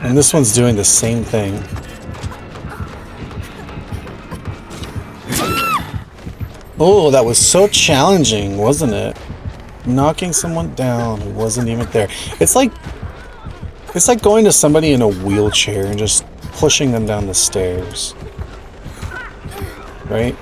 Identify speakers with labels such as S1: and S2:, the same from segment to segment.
S1: And this one's doing the same thing. Oh, that was so challenging, wasn't it? Knocking someone down who wasn't even there. It's like going to somebody in a wheelchair and just pushing them down the stairs. Right?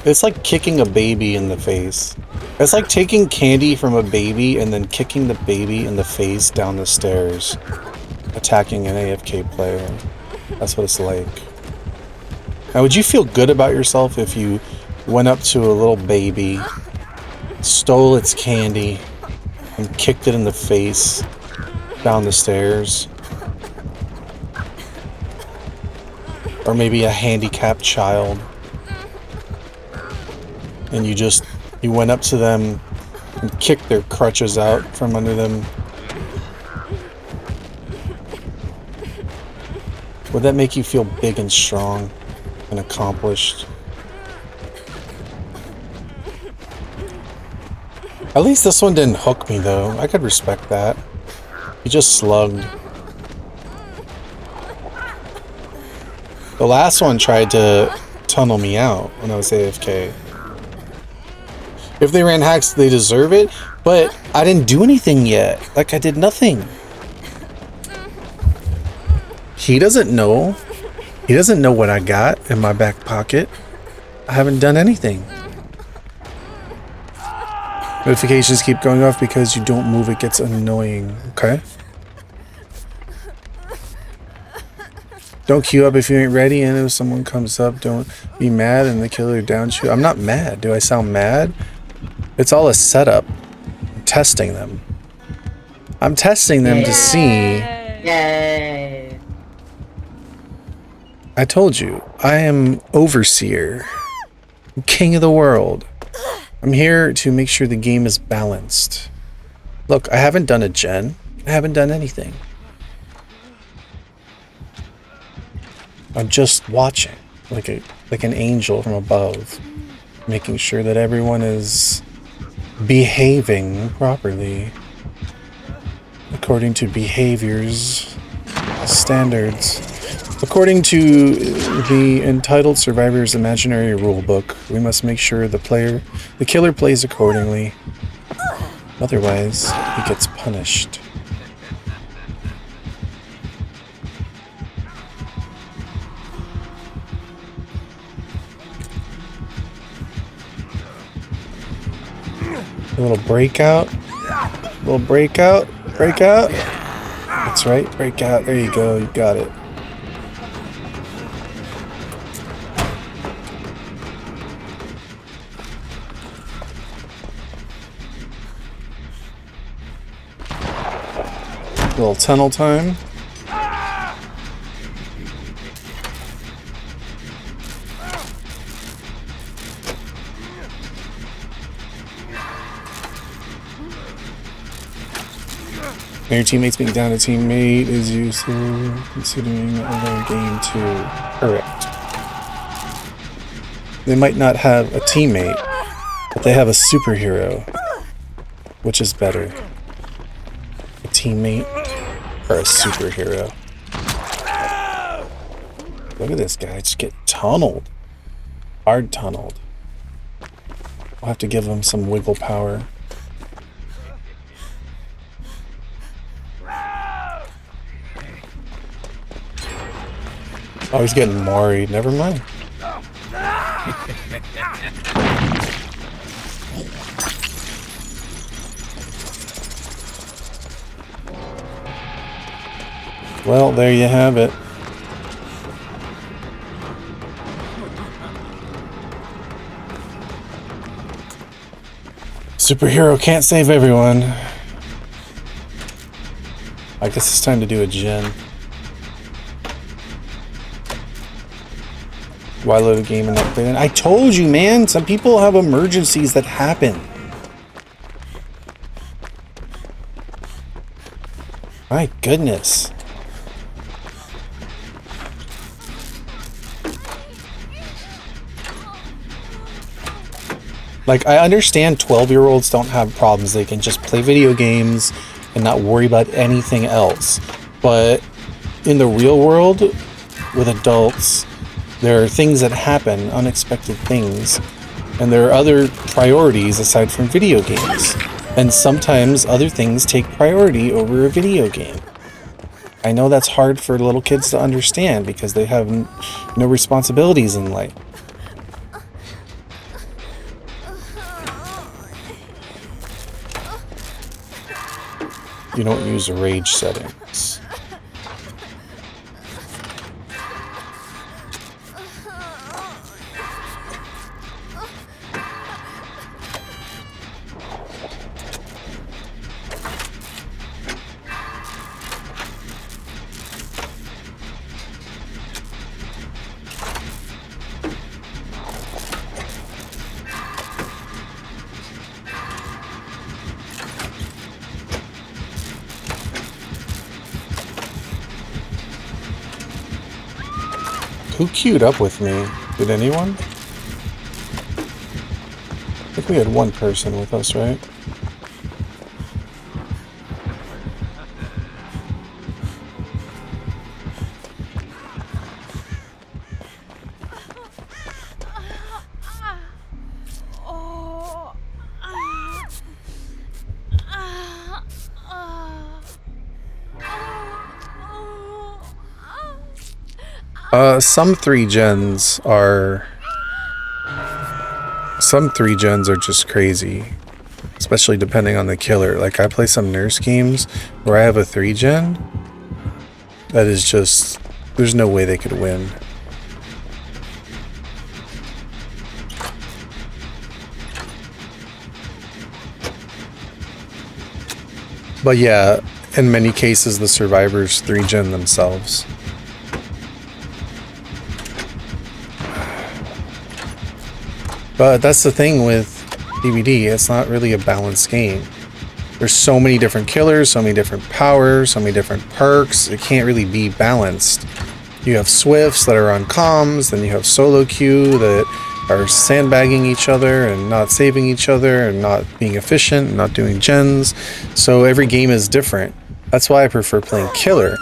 S1: It's like kicking a baby in the face. It's like taking candy from a baby and then kicking the baby in the face down the stairs. Attacking an AFK player. That's what it's like. Now, would you feel good about yourself if you went up to a little baby, stole its candy, and kicked it in the face down the stairs? Or maybe a handicapped child, and you went up to them and kicked their crutches out from under them. Would that make you feel big and strong and accomplished? At least this one didn't hook me, though. I could respect that. He just slugged. The last one tried to tunnel me out when I was AFK. If they ran hacks, they deserve it, but I didn't do anything yet. Like, I did nothing. He doesn't know. He doesn't know what I got in my back pocket. I haven't done anything. Notifications keep going off because you don't move, it gets annoying. Okay. Don't queue up if you ain't ready, and if someone comes up, don't be mad and the killer downs you. I'm not mad. Do I sound mad? It's all a setup. I'm testing them. I'm testing them to see.
S2: Yay.
S1: I told you, I am overseer. I'm king of the world. I'm here to make sure the game is balanced. Look, I haven't done a gen. I haven't done anything. I'm just watching, like an angel from above, making sure that everyone is behaving properly according to behaviors standards. According to the entitled Survivor's Imaginary Rulebook, we must make sure the killer plays accordingly. Otherwise, he gets punished. A little breakout. Breakout. That's right, breakout. There you go, you got it. A little tunnel time. When your teammates being down a teammate is useful considering other game too. Correct. They might not have a teammate, but they have a superhero. Which is better? A teammate or a superhero? Look at this guy just get tunneled. Hard tunneled. We'll have to give him some wiggle power. Oh, he's getting worried. Never mind. Well, there you have it. Superhero can't save everyone. I guess it's time to do a gen. Why load a game and not play it? I told you, man. Some people have emergencies that happen. My goodness. Like, I understand 12-year-olds don't have problems. They can just play video games and not worry about anything else. But in the real world with adults, there are things that happen, unexpected things, and there are other priorities aside from video games. And sometimes other things take priority over a video game. I know that's hard for little kids to understand because they have no responsibilities in life. You don't use rage settings. Who queued up with me? Did anyone? I think we had one person with us, right? Some 3-gens are just crazy, especially depending on the killer. Like, I play some nurse games where I have a 3-gen that is just, there's no way they could win. But yeah, in many cases the survivors 3-gen themselves. But that's the thing with PvD, it's not really a balanced game. There's so many different killers, so many different powers, so many different perks, it can't really be balanced. You have Swifts that are on comms, then you have solo queue that are sandbagging each other and not saving each other and not being efficient and not doing gens. So every game is different. That's why I prefer playing killer,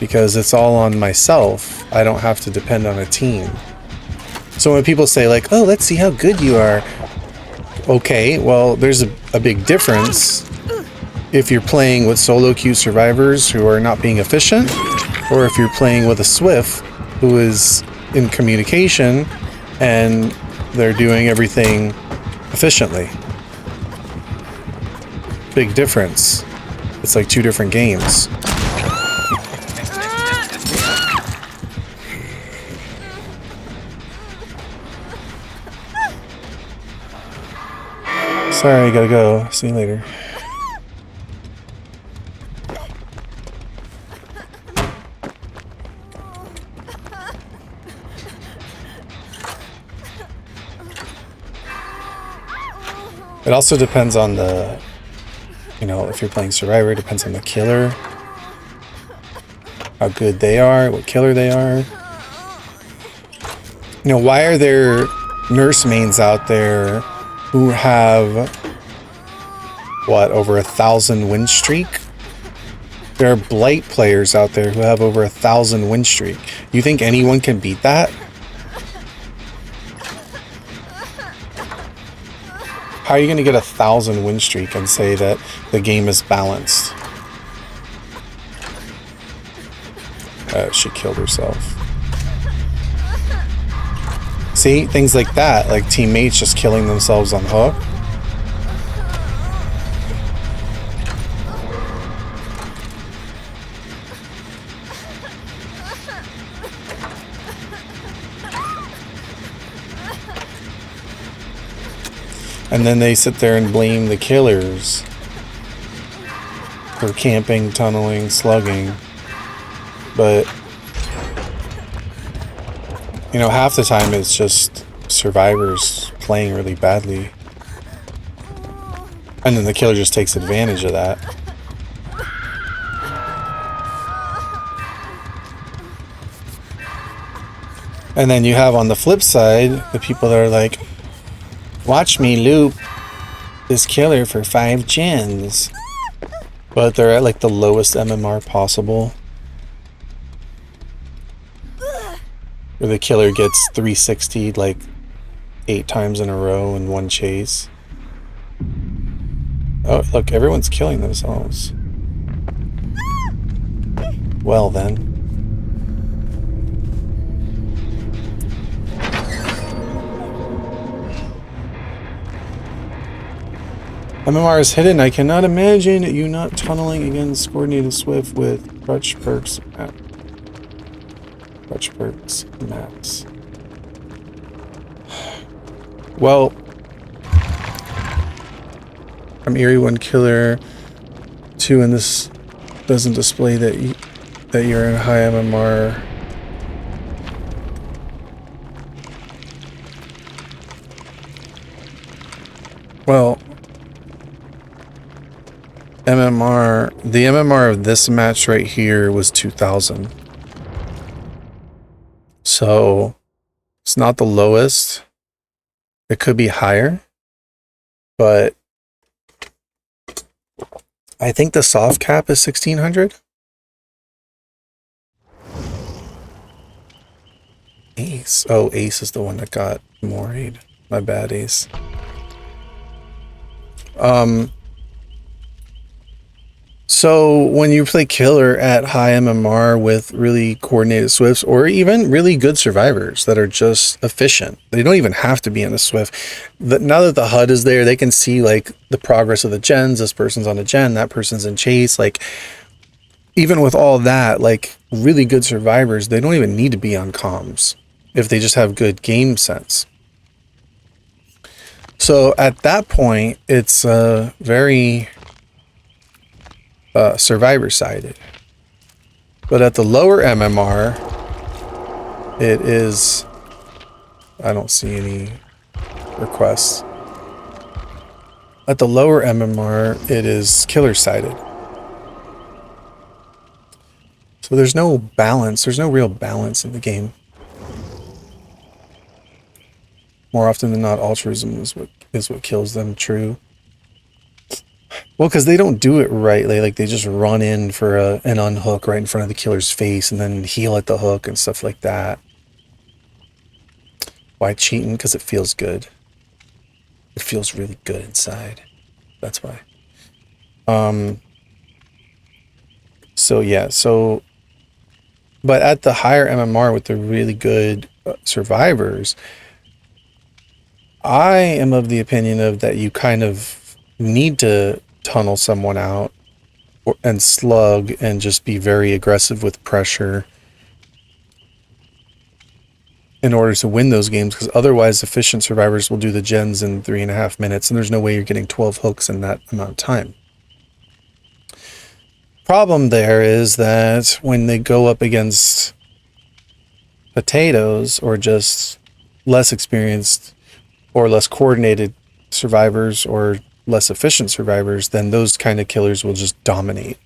S1: because it's all on myself. I don't have to depend on a team. So when people say like, oh, let's see how good you are. Okay, well, there's a big difference if you're playing with solo queue survivors who are not being efficient, or if you're playing with a Swift who is in communication and they're doing everything efficiently. Big difference. It's like two different games. Sorry, gotta go. See you later. It also depends on the, you know, if you're playing Survivor, it depends on the killer. How good they are, what killer they are. You know, why are there nurse mains out there who have, what, over 1,000 win streak? There are Blight players out there who have over 1,000 win streak. You think anyone can beat that? How are you going to get 1,000 win streak and say that the game is balanced? She killed herself. See, things like that, like teammates just killing themselves on hook. And then they sit there and blame the killers for camping, tunneling, slugging. But you know, half the time it's just survivors playing really badly. And then the killer just takes advantage of that. And then you have on the flip side, the people that are like, watch me loop this killer for 5 gens. But they're at like the lowest MMR possible. Where the killer gets 360'd like 8 times in a row in one chase. Oh, look, everyone's killing themselves. Well then. MMR is hidden. I cannot imagine you not tunneling against coordinated swift with crutch perks max. Well, I'm Eerie 1 killer 2, and this doesn't display that you're in high MMR. Well, the MMR of this match right here was 2000. So it's not the lowest. It could be higher, but I think the soft cap is 1600. Ace. Oh, Ace is the one that got moried. My bad, Ace. So when you play killer at high MMR with really coordinated swifts, or even really good survivors that are just efficient, they don't even have to be in a swift. Now that the HUD is there, they can see like the progress of the gens. This person's on a gen, that person's in chase. Like even with all that, like really good survivors, they don't even need to be on comms if they just have good game sense. So at that point, it's very survivor sided. But at the lower MMR, it is... I don't see any requests. At the lower MMR, it is killer sided. So there's no balance. There's no real balance in the game. More often than not, altruism is what kills them. True. Well, because they don't do it right. They just run in for an unhook right in front of the killer's face and then heal at the hook and stuff like that. Why cheating? Because it feels good. It feels really good inside. That's why. So yeah. So, but at the higher MMR with the really good survivors, I am of the opinion of that you kind of need to tunnel someone out and slug and just be very aggressive with pressure in order to win those games, because otherwise efficient survivors will do the gens in 3.5 minutes and there's no way you're getting 12 hooks in that amount of time. Problem there is that when they go up against potatoes or just less experienced or less coordinated survivors or less efficient survivors, then those kind of killers will just dominate.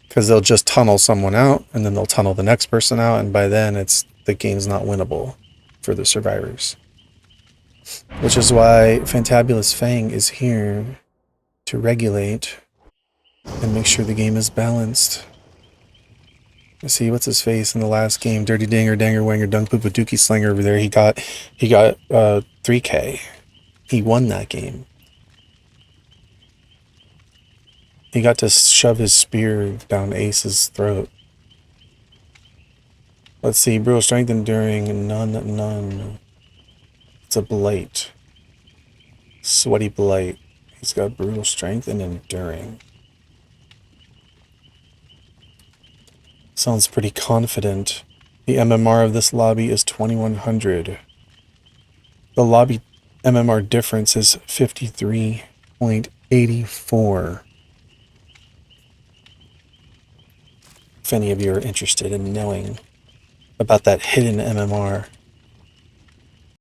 S1: Because they'll just tunnel someone out and then they'll tunnel the next person out, and by then the game's not winnable for the survivors. Which is why Fantabulous Fang is here to regulate and make sure the game is balanced. Let's see, what's his face in the last game? Dirty Dinger, Danger Wanger, Dunk Poopa Dookie Slinger over there. He got 3K. He won that game. He got to shove his spear down Ace's throat. Let's see, Brutal Strength, Enduring, none. It's a Blight. Sweaty Blight. He's got Brutal Strength and Enduring. Sounds pretty confident. The MMR of this lobby is 2100. The lobby MMR difference is 53.84. If any of you are interested in knowing about that hidden MMR.